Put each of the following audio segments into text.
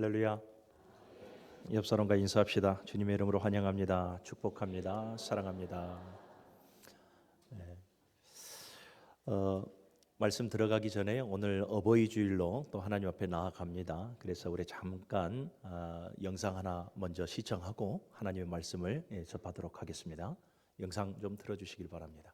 할렐루야. 옆 사람과 인사합시다. 주님의 이름으로 환영합니다. 축복합니다. 사랑합니다. 네. 말씀 들어가기 전에 오늘 어버이 주일로 또 하나님 앞에 나아갑니다. 그래서 우리 잠깐 영상 하나 먼저 시청하고 하나님의 말씀을 접하도록 하겠습니다. 영상 좀 틀어주시길 바랍니다.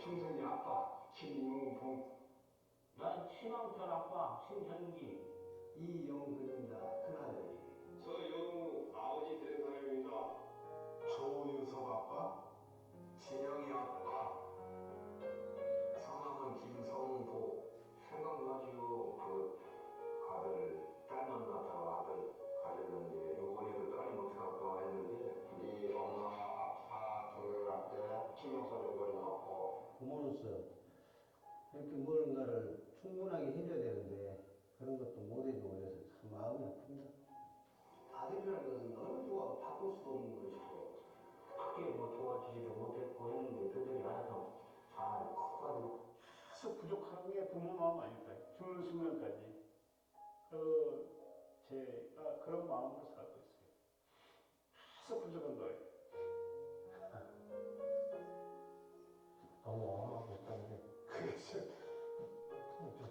충성이 아빠 김용봉, 난 친왕편 아빠 신현기, 이영근입니다. 큰아들이. 서영우 아버지 되는 사람입니다. 조유섭 아빠. 진영이 아빠, 성함은 김성도. 생각나지요. 그 아들 딸 만나다가 아들 가졌는데 요번에도 딸이 못해갖고 했는데 우리 엄마 아빠 돌아갈 때 김영사 저번에 나왔고 부모로서 이렇게 무언가를 충분하게 해줘야 되는데 그런 것도 못 해주고 그래서 참 마음이 아픕니다. 아들이라는 것은 너무 좋아 바꿀 수도 없는 것이고 크게 뭐 도와주지도 못했고 했는데 그들이 알아서 잘 커가지고 계속 부족한 게 부모 마음 아닐까요? 죽는 순간까지 제가 그런 마음으로 살고 있어요. 계속 부족한 거예요. 너무 어마어마하고 있다는데 그래서 미안해.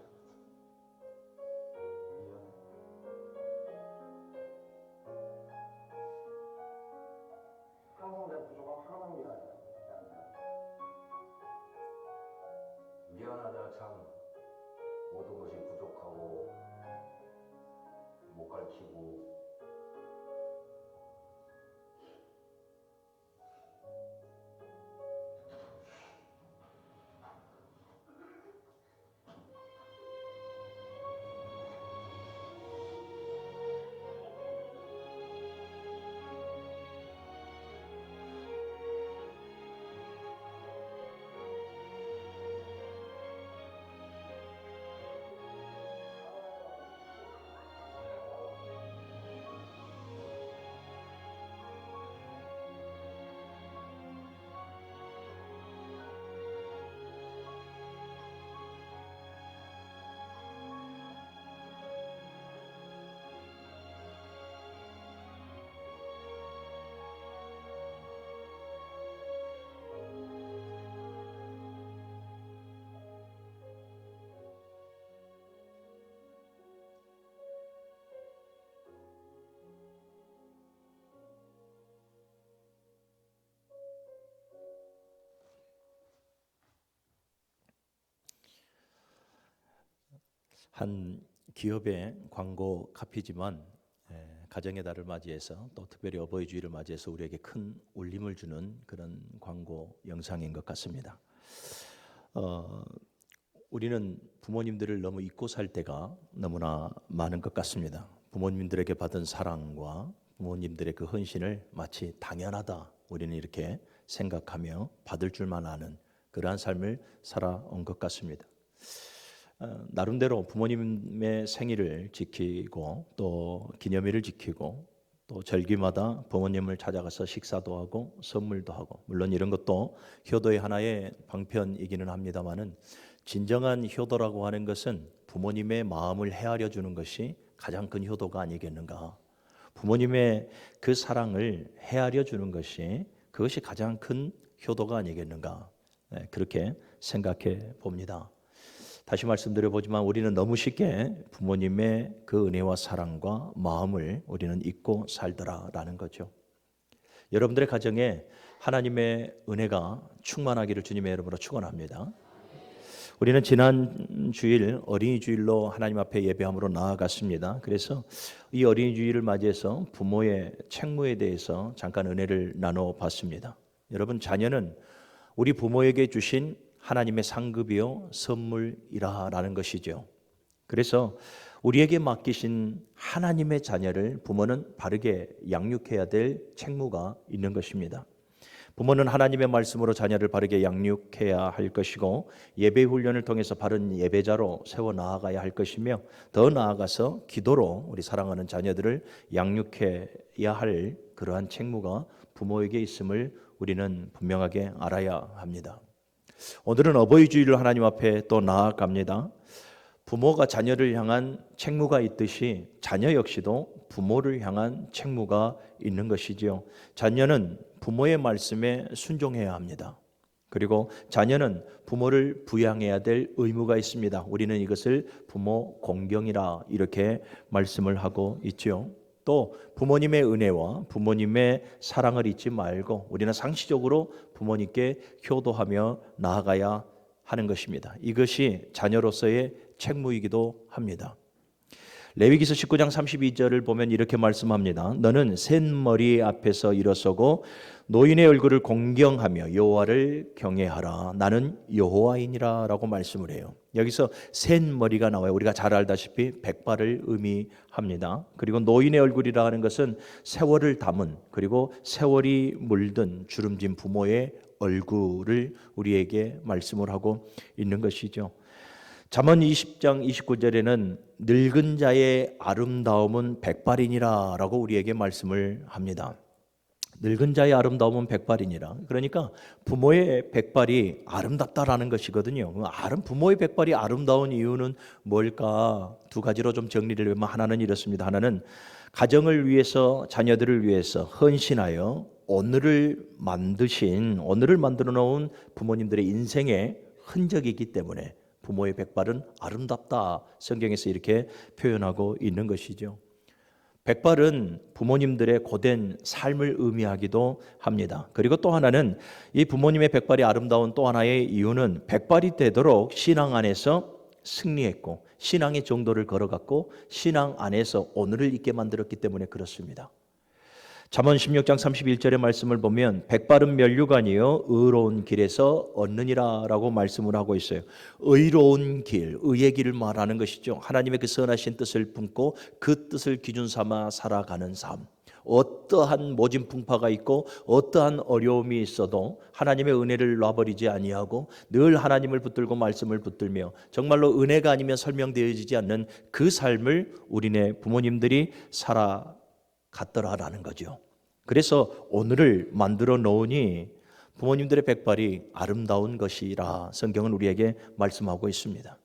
항상 내 부족한 하나님이라 미안하다 참 모든 것이 부족하고 못 가르치고 한 기업의 광고 카피지만 가정의 달을 맞이해서 또 특별히 어버이 주일을 맞이해서 우리에게 큰 울림을 주는 그런 광고 영상인 것 같습니다. 우리는 부모님들을 너무 잊고 살 때가 너무나 많은 것 같습니다. 부모님들에게 받은 사랑과 부모님들의 그 헌신을 마치 당연하다 우리는 이렇게 생각하며 받을 줄만 아는 그러한 삶을 살아온 것 같습니다. 나름대로 부모님의 생일을 지키고 또 기념일을 지키고 또 절기마다 부모님을 찾아가서 식사도 하고 선물도 하고, 물론 이런 것도 효도의 하나의 방편이기는 합니다만은 진정한 효도라고 하는 것은 부모님의 마음을 헤아려 주는 것이 가장 큰 효도가 아니겠는가. 부모님의 그 사랑을 헤아려 주는 것이 그것이 가장 큰 효도가 아니겠는가. 그렇게 생각해 봅니다. 다시 말씀드려보지만 우리는 너무 쉽게 부모님의 그 은혜와 사랑과 마음을 우리는 잊고 살더라라는 거죠. 여러분들의 가정에 하나님의 은혜가 충만하기를 주님의 이름으로 축원합니다. 우리는 지난 주일 어린이 주일로 하나님 앞에 예배함으로 나아갔습니다. 그래서 이 어린이 주일을 맞이해서 부모의 책무에 대해서 잠깐 은혜를 나눠봤습니다. 여러분, 자녀는 우리 부모에게 주신 하나님의 상급이요 선물이라는 것이죠. 그래서 우리에게 맡기신 하나님의 자녀를 부모는 바르게 양육해야 될 책무가 있는 것입니다. 부모는 하나님의 말씀으로 자녀를 바르게 양육해야 할 것이고 예배 훈련을 통해서 바른 예배자로 세워 나아가야 할 것이며, 더 나아가서 기도로 우리 사랑하는 자녀들을 양육해야 할 그러한 책무가 부모에게 있음을 우리는 분명하게 알아야 합니다. 오늘은 어버이 주일을 하나님 앞에 또 나아갑니다. 부모가 자녀를 향한 책무가 있듯이 자녀 역시도 부모를 향한 책무가 있는 것이지요. 자녀는 부모의 말씀에 순종해야 합니다. 그리고 자녀는 부모를 부양해야 될 의무가 있습니다. 우리는 이것을 부모 공경이라 이렇게 말씀을 하고 있죠. 또 부모님의 은혜와 부모님의 사랑을 잊지 말고 우리는 상시적으로 부모님께 효도하며 나아가야 하는 것입니다. 이것이 자녀로서의 책무이기도 합니다. 레위기서 19장 32절을 보면 이렇게 말씀합니다. 너는 셋머리 앞에서 일어서고 노인의 얼굴을 공경하며 여호와를 경외하라. 나는 여호와이니라 라고 말씀을 해요. 여기서 셋머리가 나와요. 우리가 잘 알다시피 백발을 의미합니다. 그리고 노인의 얼굴이라 하는 것은 세월을 담은, 그리고 세월이 물든 주름진 부모의 얼굴을 우리에게 말씀을 하고 있는 것이죠. 잠언 20장 29절에는 늙은 자의 아름다움은 백발이니라 라고 우리에게 말씀을 합니다. 늙은 자의 아름다움은 백발이니라. 그러니까 부모의 백발이 아름답다라는 것이거든요. 부모의 백발이 아름다운 이유는 뭘까? 두 가지로 좀 정리를 하면, 하나는 이렇습니다. 하나는 가정을 위해서, 자녀들을 위해서 헌신하여 오늘을 만들어 놓은 부모님들의 인생의 흔적이기 때문에 부모의 백발은 아름답다. 성경에서 이렇게 표현하고 있는 것이죠. 백발은 부모님들의 고된 삶을 의미하기도 합니다. 그리고 또 하나는 이 부모님의 백발이 아름다운 또 하나의 이유는 백발이 되도록 신앙 안에서 승리했고 신앙의 정도를 걸어갔고 신앙 안에서 오늘을 있게 만들었기 때문에 그렇습니다. 잠언 16장 31절의 말씀을 보면 백발은 면류관이요 의로운 길에서 얻느니라 라고 말씀을 하고 있어요. 의로운 길, 의의 길을 말하는 것이죠. 하나님의 그 선하신 뜻을 품고 그 뜻을 기준 삼아 살아가는 삶. 어떠한 모진 풍파가 있고 어떠한 어려움이 있어도 하나님의 은혜를 놔버리지 아니하고 늘 하나님을 붙들고 말씀을 붙들며 정말로 은혜가 아니면 설명되어지지 않는 그 삶을 우리네 부모님들이 살아갔더라라는 거죠. 그래서 오늘을 만들어 놓으니 부모님들의 백발이 아름다운 것이라 성경은 우리에게 말씀하고 있습니다.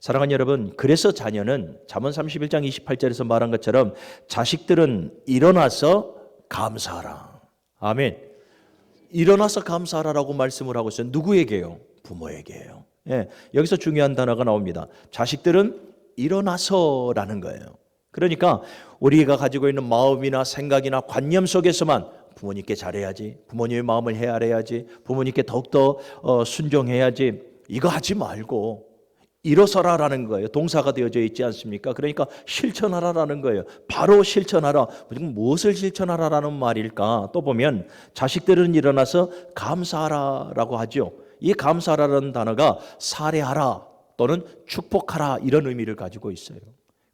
사랑하는 여러분, 그래서 자녀는 잠언 31장 28절에서 말한 것처럼 자식들은 일어나서 감사하라. 아멘. 일어나서 감사하라라고 말씀을 하고 있어요. 누구에게요? 부모에게요. 예, 여기서 중요한 단어가 나옵니다. 자식들은 일어나서라는 거예요. 그러니까 우리가 가지고 있는 마음이나 생각이나 관념 속에서만 부모님께 잘해야지, 부모님의 마음을 헤아려야지, 부모님께 더욱더 순종해야지, 이거 하지 말고 일어서라라는 거예요. 동사가 되어져 있지 않습니까? 그러니까 실천하라라는 거예요. 바로 실천하라. 무엇을 실천하라라는 말일까? 또 보면 자식들은 일어나서 감사하라라고 하죠. 이 감사하라는 단어가 사례하라 또는 축복하라 이런 의미를 가지고 있어요.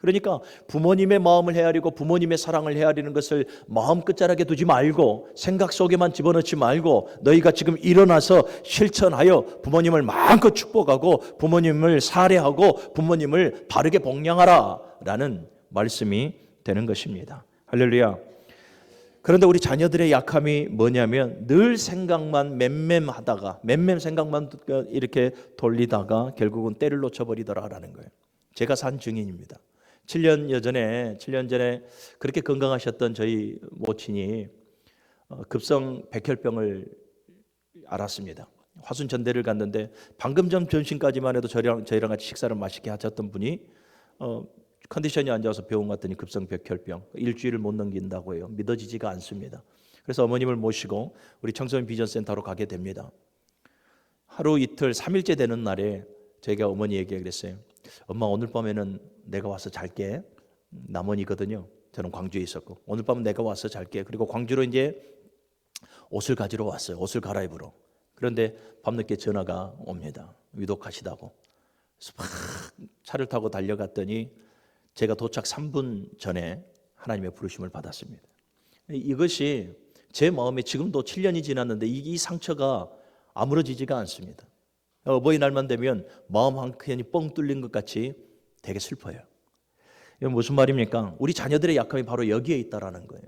그러니까 부모님의 마음을 헤아리고 부모님의 사랑을 헤아리는 것을 마음 끝자락에 두지 말고 생각 속에만 집어넣지 말고 너희가 지금 일어나서 실천하여 부모님을 마음껏 축복하고 부모님을 살해하고 부모님을 바르게 복양하라 라는 말씀이 되는 것입니다. 할렐루야. 그런데 우리 자녀들의 약함이 뭐냐면 늘 생각만 맴맴 생각만 이렇게 돌리다가 결국은 때를 놓쳐버리더라라는 거예요. 제가 산 증인입니다. 7년 전에 그렇게 건강하셨던 저희 모친이 급성 백혈병을 앓았습니다. 화순전대를 갔는데 방금 전 점심까지만 해도 저희랑 같이 식사를 맛있게 하셨던 분이 컨디션이 안 좋아서 병원 갔더니 급성 백혈병 일주일을 못 넘긴다고 해요. 믿어지지가 않습니다. 그래서 어머님을 모시고 우리 청소년 비전센터로 가게 됩니다. 하루 이틀 3일째 되는 날에 저희가 어머니에게 그랬어요. 엄마 오늘 밤에는 내가 와서 잘게. 남원이거든요. 저는 광주에 있었고 오늘 밤은 내가 와서 잘게. 그리고 광주로 이제 옷을 가지러 왔어요. 옷을 갈아입으러. 그런데 밤늦게 전화가 옵니다. 위독하시다고. 그래서 막 차를 타고 달려갔더니 제가 도착 3분 전에 하나님의 부르심을 받았습니다. 이것이 제 마음에 지금도 7년이 지났는데 이 상처가 아물어지지가 않습니다. 어버이날만 되면 마음 한 켠이 뻥 뚫린 것 같이 되게 슬퍼요. 이건 무슨 말입니까? 우리 자녀들의 약함이 바로 여기에 있다라는 거예요.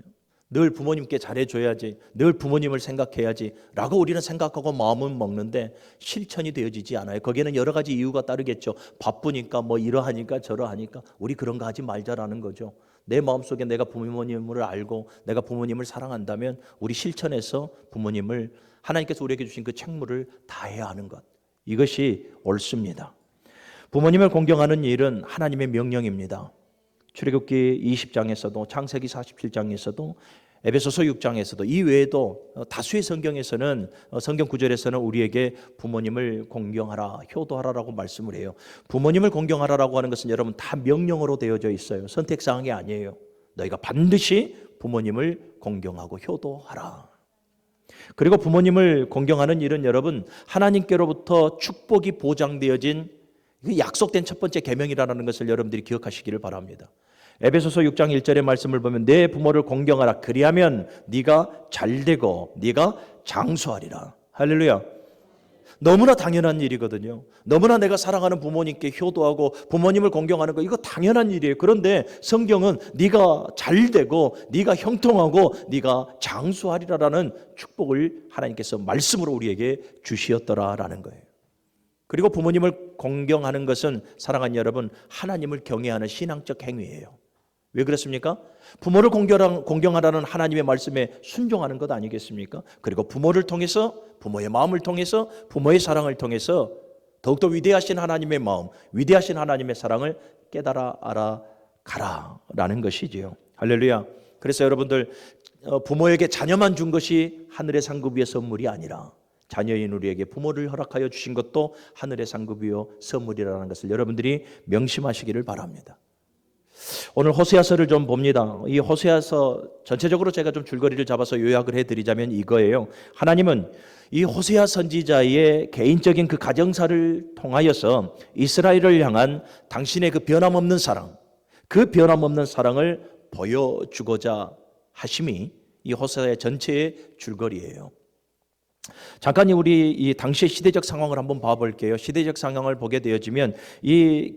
늘 부모님께 잘해줘야지, 늘 부모님을 생각해야지 라고 우리는 생각하고 마음은 먹는데 실천이 되어지지 않아요. 거기에는 여러 가지 이유가 따르겠죠. 바쁘니까 뭐 이러하니까 저러하니까 우리 그런 거 하지 말자라는 거죠. 내 마음속에 내가 부모님을 알고 내가 부모님을 사랑한다면 우리 실천해서 부모님을 하나님께서 우리에게 주신 그 책무를 다해야 하는 것, 이것이 옳습니다. 부모님을 공경하는 일은 하나님의 명령입니다. 출애굽기 20장에서도 창세기 47장에서도 에베소서 6장에서도 이 외에도 다수의 성경에서는 성경 구절에서는 우리에게 부모님을 공경하라, 효도하라라고 말씀을 해요. 부모님을 공경하라라고 하는 것은 여러분 다 명령으로 되어져 있어요. 선택사항이 아니에요. 너희가 반드시 부모님을 공경하고 효도하라. 그리고 부모님을 공경하는 일은 여러분 하나님께로부터 축복이 보장되어진 약속된 첫 번째 계명이라는 것을 여러분들이 기억하시기를 바랍니다. 에베소서 6장 1절의 말씀을 보면 내 부모를 공경하라. 그리하면 네가 잘되고 네가 장수하리라. 할렐루야. 너무나 당연한 일이거든요. 너무나 내가 사랑하는 부모님께 효도하고 부모님을 공경하는 거 이거 당연한 일이에요. 그런데 성경은 네가 잘되고 네가 형통하고 네가 장수하리라라는 축복을 하나님께서 말씀으로 우리에게 주시었더라라는 거예요. 그리고 부모님을 공경하는 것은 사랑하는 여러분 하나님을 경외하는 신앙적 행위예요. 왜 그렇습니까? 부모를 공경하라는 하나님의 말씀에 순종하는 것 아니겠습니까? 그리고 부모를 통해서 부모의 마음을 통해서 부모의 사랑을 통해서 더욱더 위대하신 하나님의 마음, 위대하신 하나님의 사랑을 깨달아 알아가라라는 것이지요. 할렐루야. 그래서 여러분들 부모에게 자녀만 준 것이 하늘의 상급 위의 선물이 아니라 자녀인 우리에게 부모를 허락하여 주신 것도 하늘의 상급이요 선물이라는 것을 여러분들이 명심하시기를 바랍니다. 오늘 호세아서를 좀 봅니다. 이 호세아서 전체적으로 제가 좀 줄거리를 잡아서 요약을 해드리자면 이거예요. 하나님은 이 호세아 선지자의 개인적인 그 가정사를 통하여서 이스라엘을 향한 당신의 그 변함없는 사랑, 그 변함없는 사랑을 보여주고자 하심이 이 호세아의 전체의 줄거리예요. 잠깐 우리 이 당시의 시대적 상황을 한번 봐볼게요. 시대적 상황을 보게 되어지면 이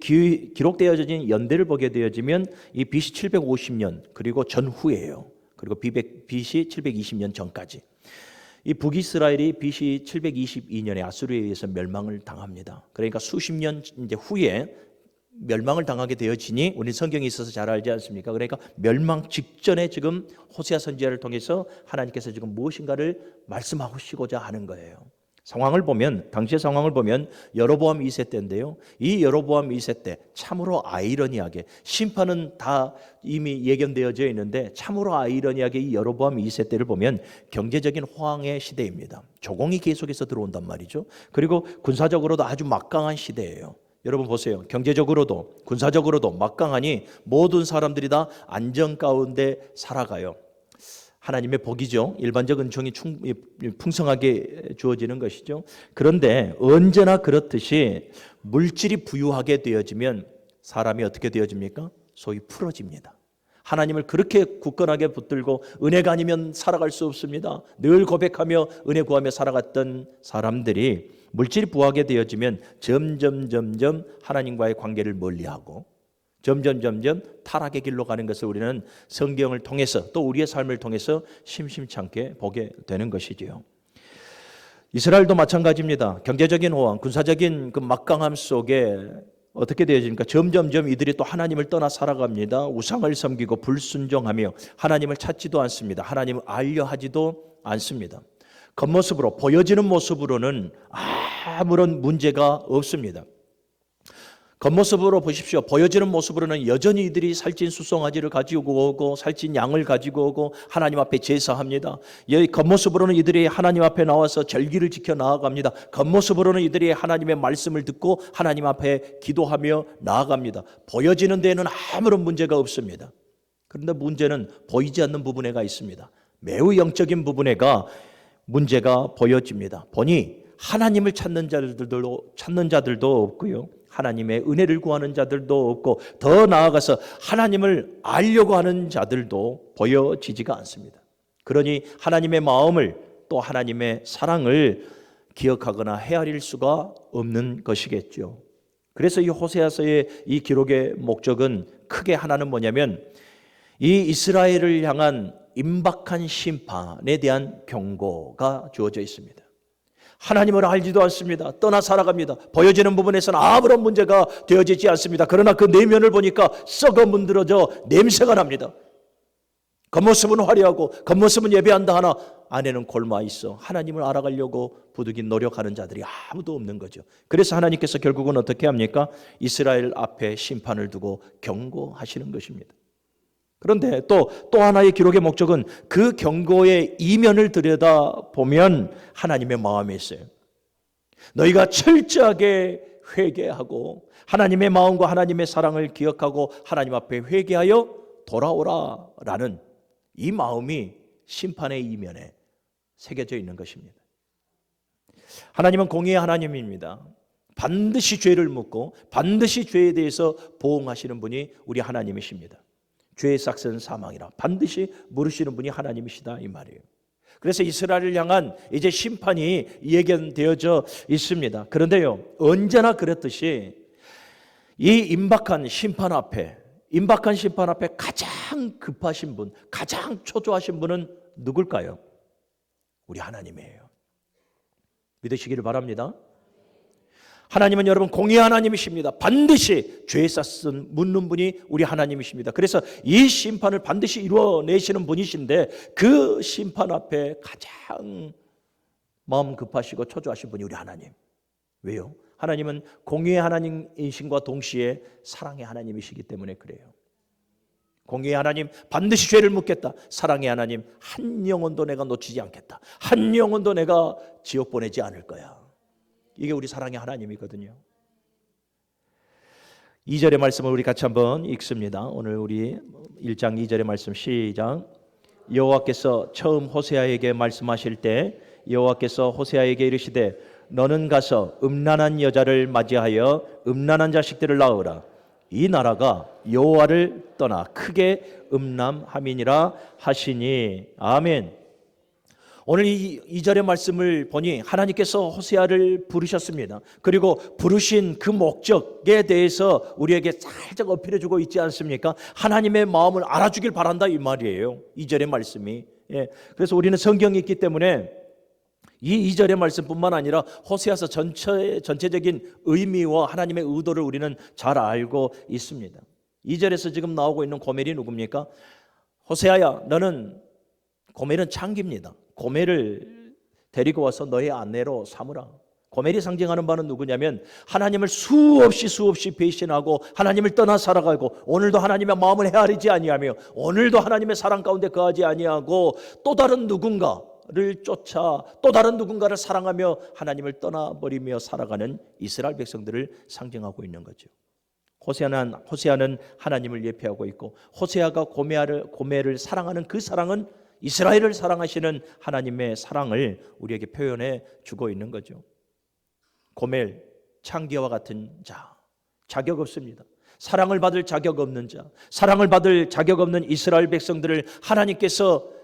기록되어진 연대를 보게 되어지면 이 BC 750년 그리고 전후예요. 그리고 BC 720년 전까지. 이 북이스라엘이 BC 722년에 아수르에 의해서 멸망을 당합니다. 그러니까 수십 년 이제 후에 멸망을 당하게 되어지니 우리 성경에 있어서 잘 알지 않습니까? 그러니까 멸망 직전에 지금 호세아 선지자를 통해서 하나님께서 지금 무엇인가를 말씀하시고자 하는 거예요. 상황을 보면 당시의 상황을 보면 여로보암 2세 때인데요. 이 여로보암 2세 때 참으로 아이러니하게 심판은 다 이미 예견되어져 있는데 참으로 아이러니하게 이 여로보암 2세 때를 보면 경제적인 호황의 시대입니다. 조공이 계속해서 들어온단 말이죠. 그리고 군사적으로도 아주 막강한 시대예요. 여러분 보세요. 경제적으로도 군사적으로도 막강하니 모든 사람들이 다 안정 가운데 살아가요. 하나님의 복이죠. 일반적 은총이 풍성하게 주어지는 것이죠. 그런데 언제나 그렇듯이 물질이 부유하게 되어지면 사람이 어떻게 되어집니까? 소위 풀어집니다. 하나님을 그렇게 굳건하게 붙들고 은혜가 아니면 살아갈 수 없습니다. 늘 고백하며 은혜 구하며 살아갔던 사람들이 물질이 부하게 되어지면 점점 하나님과의 관계를 멀리하고 점점 타락의 길로 가는 것을 우리는 성경을 통해서 또 우리의 삶을 통해서 심심찮게 보게 되는 것이지요. 이스라엘도 마찬가지입니다. 경제적인 호황, 군사적인 그 막강함 속에 어떻게 되어집니까? 점점 이들이 또 하나님을 떠나 살아갑니다. 우상을 섬기고 불순종하며 하나님을 찾지도 않습니다. 하나님을 알려 하지도 않습니다. 겉모습으로 보여지는 모습으로는 아무런 문제가 없습니다. 겉모습으로 보십시오. 보여지는 모습으로는 여전히 이들이 살찐 수송아지를 가지고 오고 살찐 양을 가지고 오고 하나님 앞에 제사합니다. 겉모습으로는 이들이 하나님 앞에 나와서 절기를 지켜 나아갑니다. 겉모습으로는 이들이 하나님의 말씀을 듣고 하나님 앞에 기도하며 나아갑니다. 보여지는 데에는 아무런 문제가 없습니다. 그런데 문제는 보이지 않는 부분에가 있습니다. 매우 영적인 부분에가 문제가 보여집니다. 보니 하나님을 찾는 자들도 없고요. 하나님의 은혜를 구하는 자들도 없고 더 나아가서 하나님을 알려고 하는 자들도 보여지지가 않습니다. 그러니 하나님의 마음을 또 하나님의 사랑을 기억하거나 헤아릴 수가 없는 것이겠죠. 그래서 이 호세아서의 이 기록의 목적은 크게 하나는 뭐냐면 이 이스라엘을 향한 임박한 심판에 대한 경고가 주어져 있습니다. 하나님을 알지도 않습니다. 떠나 살아갑니다. 보여지는 부분에서는 아무런 문제가 되어지지 않습니다. 그러나 그 내면을 보니까 썩어 문드러져 냄새가 납니다. 겉모습은 화려하고 겉모습은 예배한다 하나 안에는 골마 있어 하나님을 알아가려고 부득이 노력하는 자들이 아무도 없는 거죠. 그래서 하나님께서 결국은 어떻게 합니까? 이스라엘 앞에 심판을 두고 경고하시는 것입니다. 그런데 또 하나의 기록의 목적은 그 경고의 이면을 들여다보면 하나님의 마음에 있어요. 너희가 철저하게 회개하고 하나님의 마음과 하나님의 사랑을 기억하고 하나님 앞에 회개하여 돌아오라라는 이 마음이 심판의 이면에 새겨져 있는 것입니다. 하나님은 공의의 하나님입니다. 반드시 죄를 묻고 반드시 죄에 대해서 보응하시는 분이 우리 하나님이십니다. 죄의 삭은 사망이라 반드시 물으시는 분이 하나님이시다 이 말이에요. 그래서 이스라엘을 향한 이제 심판이 예견되어져 있습니다. 그런데요, 언제나 그랬듯이 이 임박한 심판 앞에 가장 급하신 분, 가장 초조하신 분은 누굴까요? 우리 하나님이에요. 믿으시기를 바랍니다. 하나님은 여러분 공의의 하나님이십니다. 반드시 죄의 싹은 묻는 분이 우리 하나님이십니다. 그래서 이 심판을 반드시 이루어내시는 분이신데 그 심판 앞에 가장 마음 급하시고 초조하신 분이 우리 하나님. 왜요? 하나님은 공의의 하나님이신과 동시에 사랑의 하나님이시기 때문에 그래요. 공의의 하나님 반드시 죄를 묻겠다. 사랑의 하나님 한 영혼도 내가 놓치지 않겠다. 한 영혼도 내가 지옥 보내지 않을 거야. 이게 우리 사랑의 하나님이거든요. 2절의 말씀을 우리 같이 한번 읽습니다. 오늘 우리 1장 2절의 말씀 시작. 여호와께서 처음 호세아에게 말씀하실 때 여호와께서 호세아에게 이르시되 너는 가서 음란한 여자를 맞이하여 음란한 자식들을 낳으라. 이 나라가 여호와를 떠나 크게 음란함이니라 하시니. 아멘. 오늘 이 2절의 말씀을 보니 하나님께서 호세아를 부르셨습니다. 그리고 부르신 그 목적에 대해서 우리에게 살짝 어필해 주고 있지 않습니까? 하나님의 마음을 알아주길 바란다 이 말이에요. 2절의 말씀이. 그래서 우리는 성경이 있기 때문에 이 2절의 말씀뿐만 아니라 호세아서 전체적인 의미와 하나님의 의도를 우리는 잘 알고 있습니다. 2절에서 지금 나오고 있는 고멜이 누굽니까? 호세아야, 너는 고멜은 창기입니다. 고멜을 데리고 와서 너의 아내로 삼으라. 고멜이 상징하는 바는 누구냐면 하나님을 수없이 배신하고 하나님을 떠나 살아가고 오늘도 하나님의 마음을 헤아리지 아니하며 오늘도 하나님의 사랑 가운데 거하지 아니하고 또 다른 누군가를 쫓아 또 다른 누군가를 사랑하며 하나님을 떠나버리며 살아가는 이스라엘 백성들을 상징하고 있는 거죠. 호세아는 하나님을 예표하고 있고 호세아가 고멜을 사랑하는 그 사랑은 이스라엘을 사랑하시는 하나님의 사랑을 우리에게 표현해 주고 있는 거죠. 고멜, 창기와 같은 자, 자격 없습니다. 사랑을 받을 자격 없는 자, 사랑을 받을 자격 없는 이스라엘 백성들을 하나님께서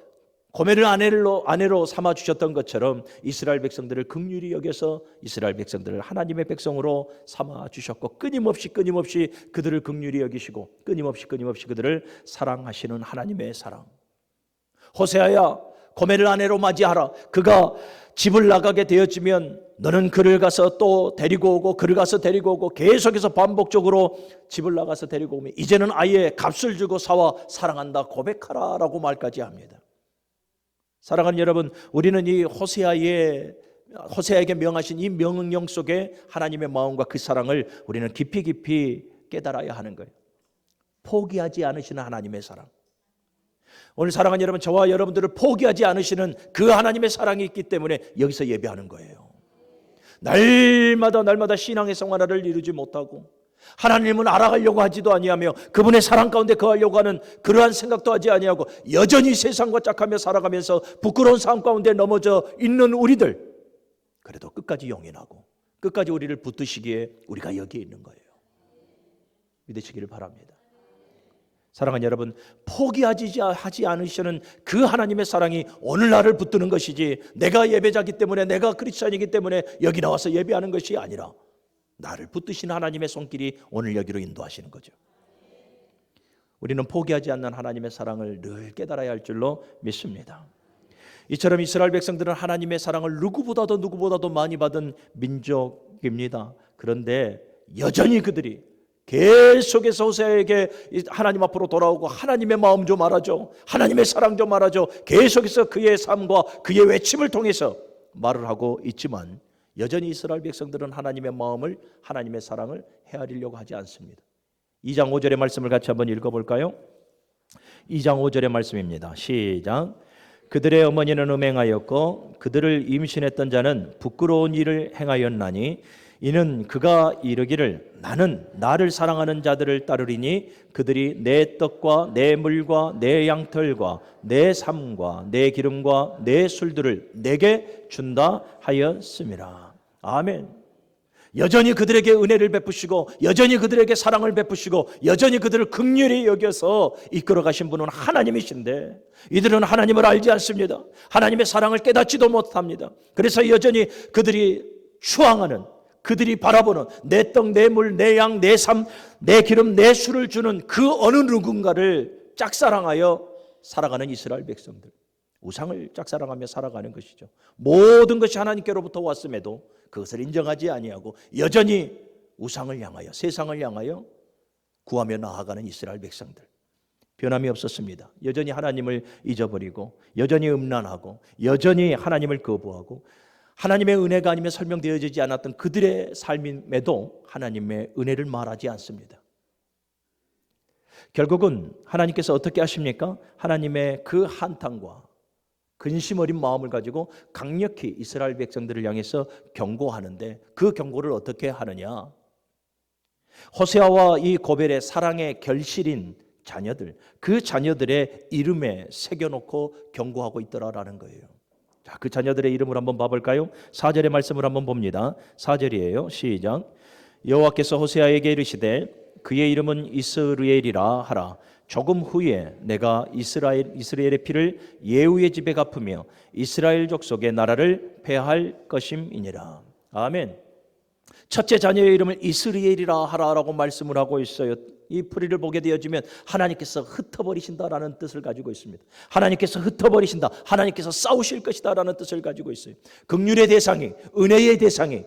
고멜을 아내로 삼아 주셨던 것처럼 이스라엘 백성들을 긍휼히 여겨서 이스라엘 백성들을 하나님의 백성으로 삼아 주셨고, 끊임없이 그들을 긍휼히 여기시고 끊임없이 그들을 사랑하시는 하나님의 사랑. 호세아야, 고멜을 아내로 맞이하라. 그가 집을 나가게 되어지면 너는 그를 가서 또 데리고 오고, 그를 가서 데리고 오고, 계속해서 반복적으로 집을 나가서 데리고 오면 이제는 아예 값을 주고 사와 사랑한다 고백하라 라고 말까지 합니다. 사랑하는 여러분, 우리는 이 호세아에게 명하신 이 명령 속에 하나님의 마음과 그 사랑을 우리는 깊이 깨달아야 하는 거예요. 포기하지 않으시는 하나님의 사랑. 오늘 사랑하는 여러분, 저와 여러분들을 포기하지 않으시는 그 하나님의 사랑이 있기 때문에 여기서 예배하는 거예요. 날마다 신앙의 생활을 이루지 못하고 하나님은 알아가려고 하지도 아니하며 그분의 사랑 가운데 거하려고 하는 그러한 생각도 하지 아니하고 여전히 세상과 짝하며 살아가면서 부끄러운 삶 가운데 넘어져 있는 우리들, 그래도 끝까지 용인하고 끝까지 우리를 붙드시기에 우리가 여기에 있는 거예요. 믿으시기를 바랍니다. 사랑하는 여러분, 포기하지 않으시는 그 하나님의 사랑이 오늘 나를 붙드는 것이지, 내가 예배자이기 때문에, 내가 크리스찬이기 때문에 여기 나와서 예배하는 것이 아니라 나를 붙드시는 하나님의 손길이 오늘 여기로 인도하시는 거죠. 우리는 포기하지 않는 하나님의 사랑을 늘 깨달아야 할 줄로 믿습니다. 이처럼 이스라엘 백성들은 하나님의 사랑을 누구보다도 많이 받은 민족입니다. 그런데 여전히 그들이 계속해서 호세아에게 하나님 앞으로 돌아오고 하나님의 마음 좀 알아줘, 하나님의 사랑 좀 알아줘, 계속해서 그의 삶과 그의 외침을 통해서 말을 하고 있지만 여전히 이스라엘 백성들은 하나님의 마음을, 하나님의 사랑을 헤아리려고 하지 않습니다. 2장 5절의 말씀을 같이 한번 읽어볼까요? 2장 5절의 말씀입니다. 시작. 그들의 어머니는 음행하였고 그들을 임신했던 자는 부끄러운 일을 행하였나니 이는 그가 이르기를 나는 나를 사랑하는 자들을 따르리니 그들이 내 떡과 내 물과 내 양털과 내 삶과 내 기름과 내 술들을 내게 준다 하였음이라. 아멘. 여전히 그들에게 은혜를 베푸시고 여전히 그들에게 사랑을 베푸시고 여전히 그들을 긍휼히 여겨서 이끌어 가신 분은 하나님이신데 이들은 하나님을 알지 않습니다. 하나님의 사랑을 깨닫지도 못합니다. 그래서 여전히 그들이 추앙하는, 그들이 바라보는 내 떡, 내 물, 내 양, 내 삶, 내 기름, 내 술을 주는 그 어느 누군가를 짝사랑하여 살아가는 이스라엘 백성들, 우상을 짝사랑하며 살아가는 것이죠. 모든 것이 하나님께로부터 왔음에도 그것을 인정하지 아니하고 여전히 우상을 향하여, 세상을 향하여 구하며 나아가는 이스라엘 백성들, 변함이 없었습니다. 여전히 하나님을 잊어버리고 여전히 음란하고 여전히 하나님을 거부하고 하나님의 은혜가 아니면 설명되어지지 않았던 그들의 삶임에도 하나님의 은혜를 말하지 않습니다. 결국은 하나님께서 어떻게 하십니까? 하나님의 그 한탄과 근심 어린 마음을 가지고 강력히 이스라엘 백성들을 향해서 경고하는데 그 경고를 어떻게 하느냐? 호세아와 이 고벨의 사랑의 결실인 자녀들, 그 자녀들의 이름에 새겨놓고 경고하고 있더라라는 거예요. 자, 그 자녀들의 이름을 한번 봐볼까요? 4절의 말씀을 한번 봅니다. 4절이에요. 시작. 여호와께서 호세아에게 이르시되 그의 이름은 이스르엘이라 하라. 조금 후에 내가 이스라엘의 피를 예후의 집에 갚으며 이스라엘 족속의 나라를 폐할 것임이니라. 아멘. 첫째 자녀의 이름을 이스라엘이라 하라라고 말씀을 하고 있어요. 이 풀이를 보게 되어지면 하나님께서 흩어버리신다라는 뜻을 가지고 있습니다. 하나님께서 흩어버리신다, 하나님께서 싸우실 것이다라는 뜻을 가지고 있어요. 긍휼의 대상이, 은혜의 대상이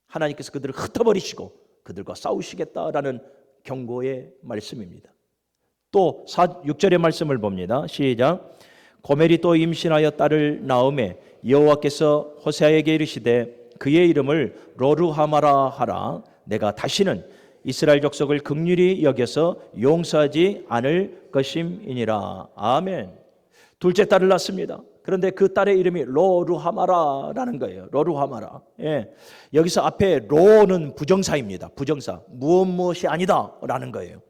하나님께서 그들을 흩어버리시고 그들과 싸우시겠다라는 경고의 말씀입니다. 또 6절의 말씀을 봅니다. 시작. 고멜이 또 임신하여 딸을 낳음에 여호와께서 호세아에게 이르시되 그의 이름을 로르하마라 하라. 내가 다시는 이스라엘 족속을 긍휼히 여겨서 용서하지 않을 것임이니라. 아멘. 둘째 딸을 낳습니다. 그런데 그 딸의 이름이 로르하마라라는 거예요. 로르하마라. 예. 여기서 앞에 로는 부정사입니다. 부정사. 무엇이 아니다라는 거예요.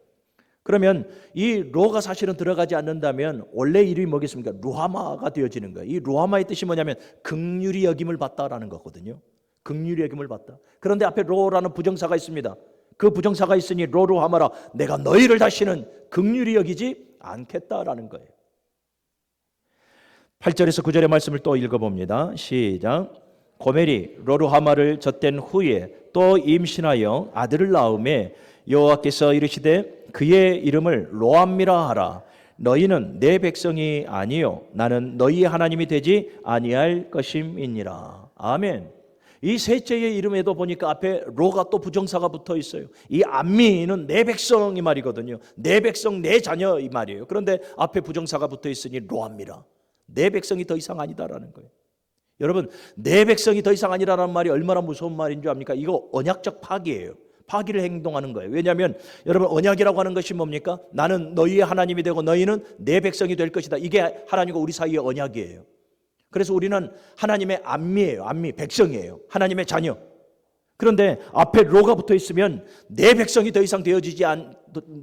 그러면 이 로가 사실은 들어가지 않는다면 원래 이름이 뭐겠습니까? 루하마가 되어지는 거예요. 이 루하마의 뜻이 뭐냐면 긍휼히 여김을 받다라는 거거든요. 긍휼히 여김을 받다. 그런데 앞에 로라는 부정사가 있습니다. 그 부정사가 있으니 로루하마라 내가 너희를 다시는 긍휼히 여기지 않겠다라는 거예요. 8절에서 9절의 말씀을 또 읽어봅니다. 시작. 고멜이 로루하마를 젖댄 후에 또 임신하여 아들을 낳음에 여호와께서 이르시되 그의 이름을 로암미라 하라. 너희는 내 백성이 아니요 나는 너희의 하나님이 되지 아니할 것임이니라. 아멘. 이 셋째의 이름에도 보니까 앞에 로가 또 부정사가 붙어 있어요. 이 암미는 내 백성 이 말이거든요. 내 백성 내 자녀 이 말이에요. 그런데 앞에 부정사가 붙어 있으니 로암미라. 내 백성이 더 이상 아니다라는 거예요. 여러분, 내 백성이 더 이상 아니라는 말이 얼마나 무서운 말인 줄 압니까? 이거 언약적 파기예요. 파기를 행동하는 거예요. 왜냐하면 여러분, 언약이라고 하는 것이 뭡니까? 나는 너희의 하나님이 되고 너희는 내 백성이 될 것이다. 이게 하나님과 우리 사이의 언약이에요. 그래서 우리는 하나님의 암미예요. 암미, 백성이에요. 하나님의 자녀. 그런데 앞에 로가 붙어 있으면 내 백성이 더 이상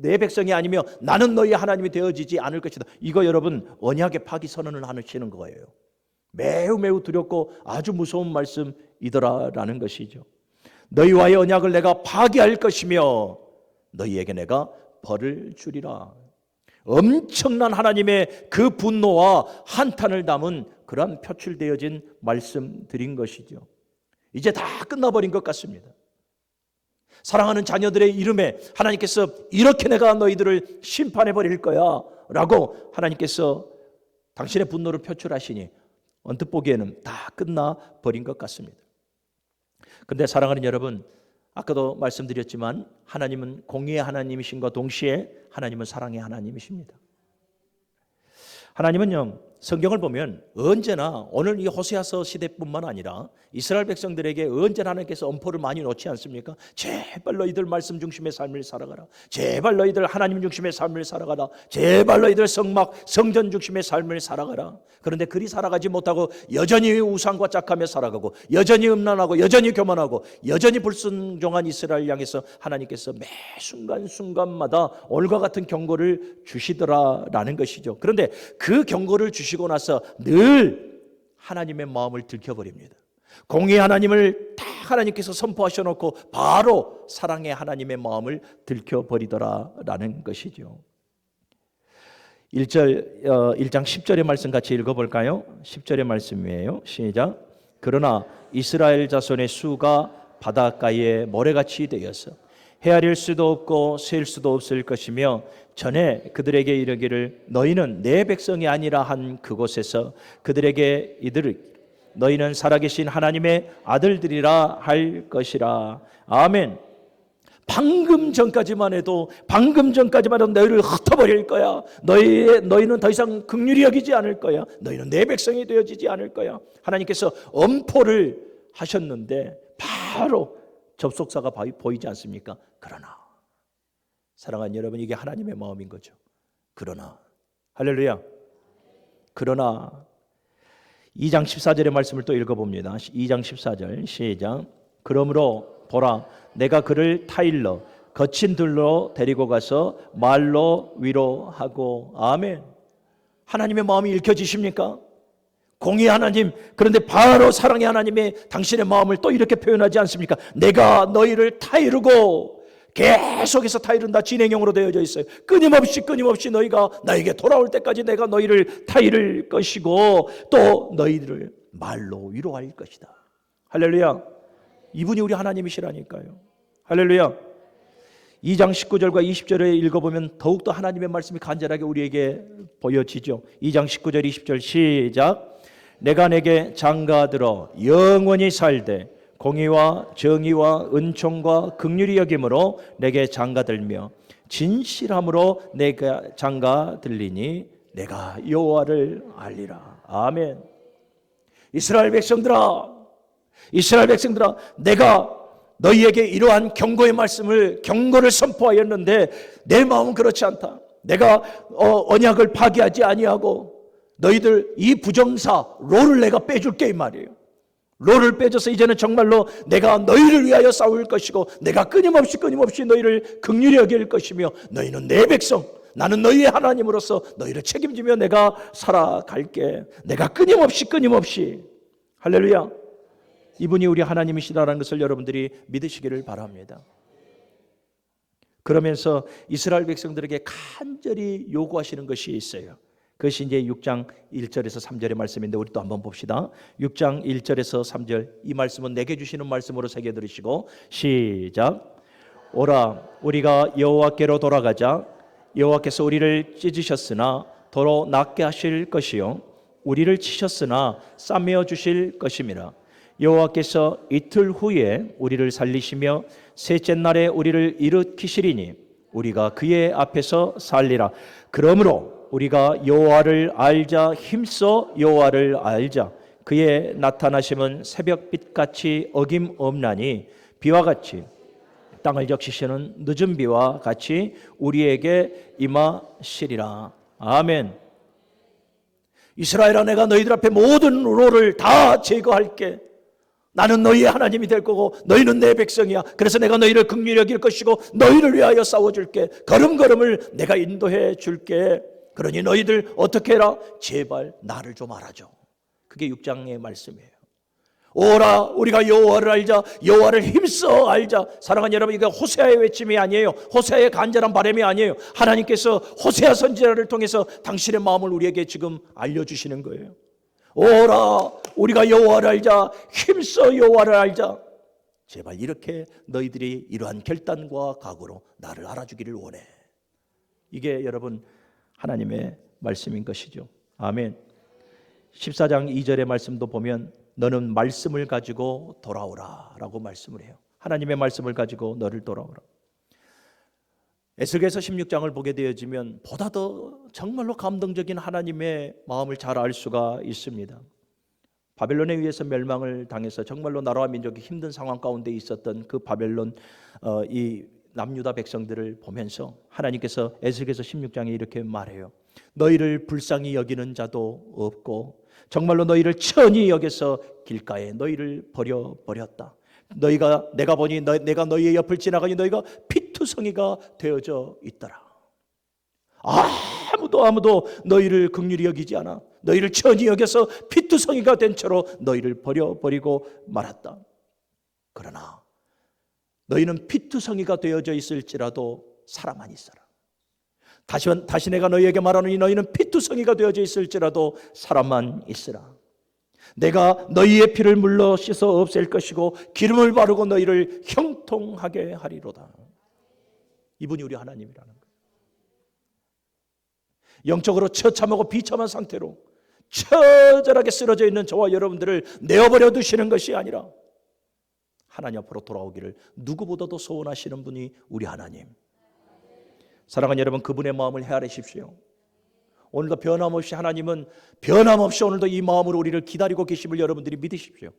내 백성이 아니며 나는 너희 하나님이 되어지지 않을 것이다. 이거 여러분 언약의 파기 선언을 하시는 거예요. 매우 매우 두렵고 아주 무서운 말씀이더라라는 것이죠. 너희와의 언약을 내가 파기할 것이며 너희에게 내가 벌을 주리라. 엄청난 하나님의 그 분노와 한탄을 담은 그런 표출되어진 말씀드린 것이죠. 이제 다 끝나버린 것 같습니다. 사랑하는 자녀들의 이름에 하나님께서 이렇게 내가 너희들을 심판해버릴 거야 라고 하나님께서 당신의 분노를 표출하시니 언뜻 보기에는 다 끝나버린 것 같습니다. 그런데 사랑하는 여러분, 아까도 말씀드렸지만 하나님은 공의의 하나님이신과 동시에 하나님은 사랑의 하나님이십니다. 하나님은요, 성경을 보면 언제나 오늘 이 호세아서 시대뿐만 아니라 이스라엘 백성들에게 언제나 하나님께서 엄포를 많이 놓지 않습니까? 제발 너희들 말씀 중심의 삶을 살아가라. 제발 너희들 하나님 중심의 삶을 살아가라. 제발 너희들 성전 중심의 삶을 살아가라. 그런데 그리 살아가지 못하고 여전히 우상과 짝하며 살아가고 여전히 음란하고 여전히 교만하고 여전히 불순종한 이스라엘 향해서 하나님께서 매 순간순간마다 오늘과 같은 경고를 주시더라라는 것이죠. 그런데 그 경고를 주시고 나서 늘 하나님의 마음을 들켜버립니다. 공의의 하나님을 다 하나님께서 선포하셔놓고 바로 사랑의 하나님의 마음을 들켜버리더라라는 것이죠. 1장 10절의 말씀 같이 읽어볼까요? 10절의 말씀이에요. 시작. 그러나 이스라엘 자손의 수가 바닷가에 모래같이 되어서 헤아릴 수도 없고 셀 수도 없을 것이며 전에 그들에게 이르기를 너희는 내 백성이 아니라 한 그곳에서 그들에게 이르기를 너희는 살아계신 하나님의 아들들이라 할 것이라. 아멘. 방금 전까지만 해도 너희를 흩어버릴 거야. 너희는 더 이상 긍휼히 여기지 않을 거야. 너희는 내 백성이 되어지지 않을 거야. 하나님께서 엄포를 하셨는데 바로 접속사가 보이지 않습니까? 그러나 사랑하는 여러분, 이게 하나님의 마음인 거죠. 그러나 할렐루야. 그러나 2장 14절의 말씀을 또 읽어봅니다. 2장 14절 시작. 그러므로 보라 내가 그를 타일러 거친 들로 데리고 가서 말로 위로하고. 아멘. 하나님의 마음이 읽혀지십니까? 공의의 하나님, 그런데 바로 사랑의 하나님의 당신의 마음을 또 이렇게 표현하지 않습니까? 내가 너희를 타이르고, 계속해서 타이르는 다 진행형으로 되어져 있어요. 끊임없이 너희가 나에게 돌아올 때까지 내가 너희를 타이를 것이고 또 너희들을 말로 위로할 것이다. 할렐루야. 이분이 우리 하나님이시라니까요. 할렐루야. 2장 19절과 20절에 읽어보면 더욱더 하나님의 말씀이 간절하게 우리에게 보여지죠. 2장 19절 20절 시작. 내가 내게 장가들어 영원히 살되 공의와 정의와 은총과 긍휼히 여김으로 내게 장가들며 진실함으로 내가 장가들리니 내가 여호와를 알리라. 아멘. 이스라엘 백성들아, 내가 너희에게 이러한 경고를 선포하였는데 내 마음은 그렇지 않다. 내가 언약을 파기하지 아니하고 너희들 이 부정사 로를 내가 빼줄게 이 말이에요. 로를 빼줘서 이제는 정말로 내가 너희를 위하여 싸울 것이고 내가 끊임없이 너희를 긍휼히 여길 것이며 너희는 내 백성, 나는 너희의 하나님으로서 너희를 책임지며 내가 살아갈게. 내가 끊임없이 할렐루야. 이분이 우리 하나님이시라는 것을 여러분들이 믿으시기를 바랍니다. 그러면서 이스라엘 백성들에게 간절히 요구하시는 것이 있어요. 그것이 이제 6장 1절에서 3절의 말씀인데 우리 또 한번 봅시다. 6장 1절에서 3절, 이 말씀은 내게 주시는 말씀으로 새겨 들으시고 시작. 오라 우리가 여호와께로 돌아가자. 여호와께서 우리를 찢으셨으나 도로 낫게 하실 것이요 우리를 치셨으나 싸매어 주실 것임이라. 여호와께서 이틀 후에 우리를 살리시며 셋째 날에 우리를 일으키시리니 우리가 그의 앞에서 살리라. 그러므로 우리가 여호와를 알자. 힘써 여호와를 알자. 그의 나타나심은 새벽빛같이 어김없나니 비와 같이 땅을 적시시는 늦은 비와 같이 우리에게 임하시리라. 아멘. 이스라엘아, 내가 너희들 앞에 모든 우로를 다 제거할게. 나는 너희의 하나님이 될 거고 너희는 내 백성이야. 그래서 내가 너희를 긍휼히 여길 것이고 너희를 위하여 싸워줄게. 걸음걸음을 내가 인도해 줄게. 그러니 너희들 어떻게 해라? 제발 나를 좀 알아줘. 그게 6장의 말씀이에요. 오라 우리가 여호와를 알자. 여호와를 힘써 알자. 사랑하는 여러분, 이게 호세아의 외침이 아니에요. 호세아의 간절한 바람이 아니에요. 하나님께서 호세아 선지자를 통해서 당신의 마음을 우리에게 지금 알려주시는 거예요. 오라 우리가 여호와를 알자. 힘써 여호와를 알자. 제발 이렇게 너희들이 이러한 결단과 각오로 나를 알아주기를 원해. 이게 여러분 하나님의 말씀인 것이죠. 아멘. 14장 2절의 말씀도 보면 너는 말씀을 가지고 돌아오라 라고 말씀을 해요. 하나님의 말씀을 가지고 너를 돌아오라. 에스겔서 16장을 보게 되어지면 보다 더 정말로 감동적인 하나님의 마음을 잘 알 수가 있습니다. 바벨론에 의해서 멸망을 당해서 정말로 나라와 민족이 힘든 상황 가운데 있었던 그 바벨론 이 남유다 백성들을 보면서 하나님께서 에스겔서 16장에 이렇게 말해요. 너희를 불쌍히 여기는 자도 없고 정말로 너희를 천히 여겨서 길가에 너희를 버렸다. 너희가 내가 보니 내가 너희의 옆을 지나가니 너희가 피투성이가 되어져 있더라. 아무도 너희를 긍휼히 여기지 않아. 너희를 천히 여겨서 피투성이가 된 채로 너희를 버려버리고 말았다. 그러나 너희는 피투성이가 되어져 있을지라도 살아만 있어라. 다시 내가 너희에게 말하노니 너희는 피투성이가 되어져 있을지라도 살아만 있으라. 내가 너희의 피를 물러 씻어 없앨 것이고 기름을 바르고 너희를 형통하게 하리로다. 이분이 우리 하나님이라는 거예요. 영적으로 처참하고 비참한 상태로 처절하게 쓰러져 있는 저와 여러분들을 내어버려 두시는 것이 아니라 하나님 앞으로 돌아오기를 누구보다도 소원하시는 분이 우리 하나님. 사랑하는 여러분, 그분의 마음을 헤아리십시오. 오늘도 변함없이 하나님은 변함없이 오늘도 이 마음으로 우리를 기다리고 계심을 여러분들이 믿으십시오.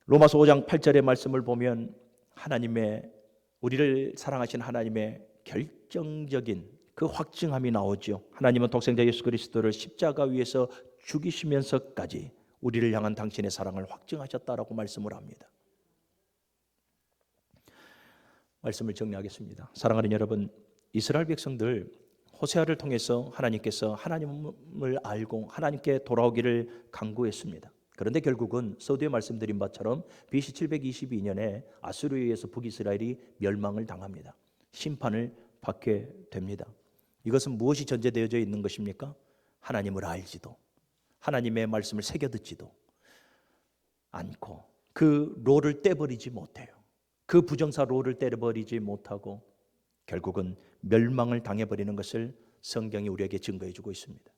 로마서 5장 8절의 말씀을 보면 하나님의 우리를 사랑하신 하나님의 결정적인 그 확증함이 나오죠. 하나님은 독생자 예수 그리스도를 십자가 위에서 죽이시면서까지 우리를 향한 당신의 사랑을 확증하셨다라고 말씀을 합니다. 말씀을 정리하겠습니다. 사랑하는 여러분, 이스라엘 백성들 호세아를 통해서 하나님께서 하나님을 알고 하나님께 돌아오기를 간구했습니다. 그런데 결국은 서두에 말씀드린 바처럼 BC 722년에 아수르에 의해서 북이스라엘이 멸망을 당합니다. 심판을 받게 됩니다. 이것은 무엇이 전제되어져 있는 것입니까? 하나님을 알지도 하나님의 말씀을 새겨듣지도 않고 그 롤을 떼버리지 못해요. 그 부정사 롤을 떼버리지 못하고 결국은 멸망을 당해버리는 것을 성경이 우리에게 증거해 주고 있습니다.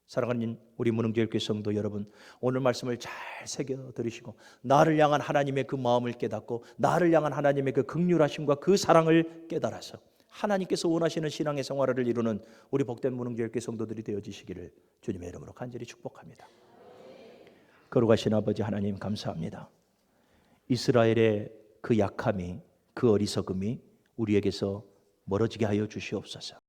사랑하는 우리 문흥교회 성도 여러분, 오늘 말씀을 잘 새겨 들으시고 나를 향한 하나님의 그 마음을 깨닫고 나를 향한 하나님의 그 긍휼하심과 그 사랑을 깨달아서 하나님께서 원하시는 신앙의 생활을 이루는 우리 복된 문흥교회 성도들이 되어지시기를 주님의 이름으로 간절히 축복합니다. 거룩하신 아버지 하나님, 감사합니다. 이스라엘의 그 약함이, 그 어리석음이 우리에게서 멀어지게 하여 주시옵소서.